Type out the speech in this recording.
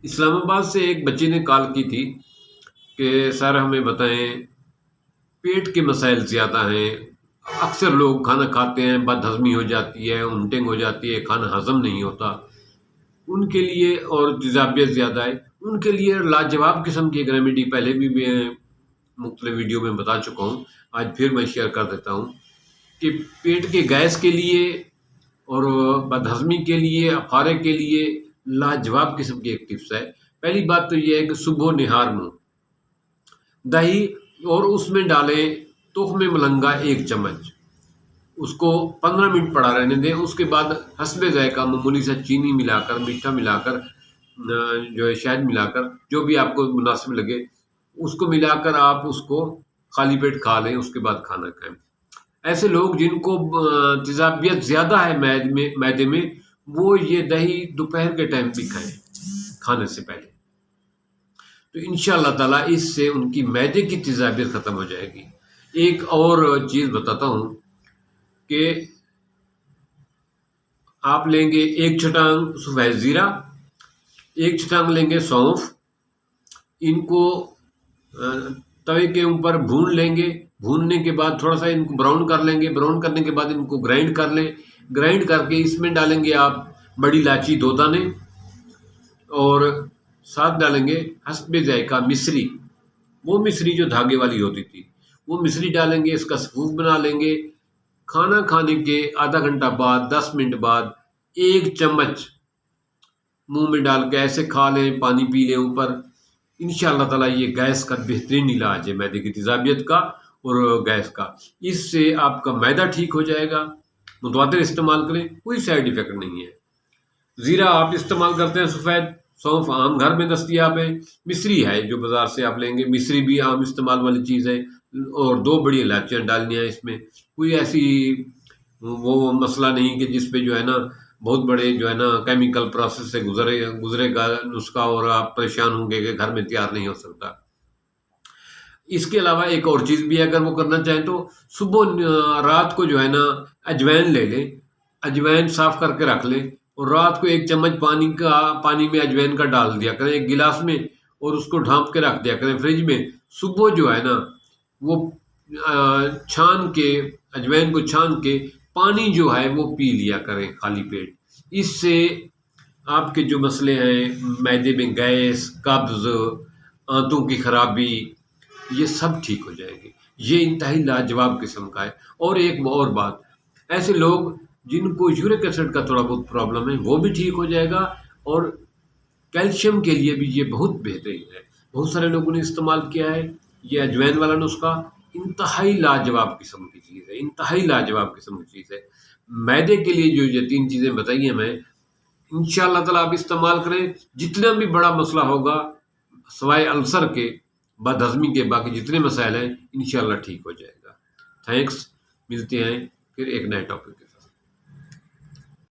اسلام آباد سے ایک بچے نے کال کی تھی کہ سر ہمیں بتائیں، پیٹ کے مسائل زیادہ ہیں، اکثر لوگ کھانا کھاتے ہیں، بد ہضمی ہو جاتی ہے، وومٹنگ ہو جاتی ہے، کھانا ہضم نہیں ہوتا ان کے لیے، اور تیزابیت زیادہ ہے ان کے لیے لاجواب قسم کی ایک ریمیڈی پہلے بھی میں مختلف ویڈیو میں بتا چکا ہوں، آج پھر میں شیئر کر دیتا ہوں کہ پیٹ کے گیس کے لیے اور بد ہضمی کے لیے، افارے کے لیے لاجواب قسم کی ایک ٹپس ہے۔ پہلی بات تو یہ ہے کہ صبح نہار منہ دہی، اور اس میں ڈالیں تخم ملنگا 1 چمچ، اس کو 15 منٹ پڑا رہنے دیں، اس کے بعد حسب ذائقہ معمولی سا چینی ملا کر، میٹھا ملا کر، جو ہے شہد ملا کر، جو بھی آپ کو مناسب لگے اس کو ملا کر آپ اس کو خالی پیٹ کھا لیں، اس کے بعد کھانا کھائیں۔ ایسے لوگ جن کو تیزابیت زیادہ ہے معدے میں، وہ یہ دہی دوپہر کے ٹائم بھی کھائیں کھانے سے پہلے، تو انشاءاللہ تعالیٰ اس سے ان کی معدے کی تیزابیت ختم ہو جائے گی۔ ایک اور چیز بتاتا ہوں کہ آپ لیں گے 1 چھٹانگ سفید زیرہ، 1 چھٹانگ لیں گے سونف، ان کو توے کے اوپر بھون لیں گے، بھوننے کے بعد تھوڑا سا ان کو براؤن کر لیں گے، براؤن کرنے کے بعد ان کو گرائنڈ کر لیں، گرائنڈ کر کے اس میں ڈالیں گے آپ بڑی الائچی 2 دانے، اور ساتھ ڈالیں گے حسب ذائقہ مصری، وہ مصری جو دھاگے والی ہوتی تھی، وہ مصری ڈالیں گے، اس کا سفوف بنا لیں گے۔ کھانا کھانے کے آدھا گھنٹہ بعد، 10 منٹ بعد 1 چمچ منہ میں ڈال کے ایسے کھا لیں، پانی پی لیں اوپر، انشاءاللہ تعالیٰ یہ گیس کا بہترین علاج ہے، معدے کی تیزابیت کا اور گیس کا۔ اس سے آپ کا معدہ ٹھیک ہو جائے گا۔ متواتر استعمال کریں، کوئی سائیڈ ایفیکٹ نہیں ہے۔ زیرہ آپ استعمال کرتے ہیں سفید، سونف عام گھر میں دستیاب ہے، مصری ہے جو بازار سے آپ لیں گے، مصری بھی عام استعمال والی چیز ہے، اور 2 بڑی الائچیاں ڈالنی ہیں اس میں۔ کوئی ایسی وہ مسئلہ نہیں کہ جس پہ جو ہے نا بہت بڑے جو ہے نا کیمیکل پروسیس سے گزرے گا نسخہ، اور آپ پریشان ہوں گے کہ گھر میں تیار نہیں ہو سکتا۔ اس کے علاوہ ایک اور چیز بھی ہے، اگر وہ کرنا چاہیں تو صبح رات کو جو ہے نا اجوائن لے لیں، اجوائن صاف کر کے رکھ لیں، اور رات کو 1 چمچ پانی میں اجوائن کا ڈال دیا کریں 1 گلاس میں، اور اس کو ڈھانپ کے رکھ دیا کریں فریج میں۔ صبح جو ہے نا وہ چھان کے، اجوائن کو چھان کے پانی جو ہے وہ پی لیا کریں خالی پیٹ۔ اس سے آپ کے جو مسئلے ہیں معدے میں گیس، قبض، آنتوں کی خرابی، یہ سب ٹھیک ہو جائے گی۔ یہ انتہائی لاجواب قسم کا ہے۔ اور ایک اور بات، ایسے لوگ جن کو یورک ایسڈ کا تھوڑا بہت پرابلم ہے وہ بھی ٹھیک ہو جائے گا، اور کیلشیم کے لیے بھی یہ بہت بہترین ہے۔ بہت سارے لوگوں نے استعمال کیا ہے یہ اجوائن والا نسخہ، انتہائی لاجواب قسم کی چیز ہے، انتہائی لاجواب قسم کی چیز ہے۔ معدے کے لیے جو یہ 3 چیزیں بتائی ہیں میں، انشاءاللہ تعالیٰ آپ استعمال کریں، جتنا بھی بڑا مسئلہ ہوگا سوائے السر کے، بد ہضمی کے، باقی جتنے مسائل ہیں انشاءاللہ ٹھیک ہو جائے گا۔ تھینکس، ملتے ہیں پھر ایک نئے ٹاپک کے ساتھ۔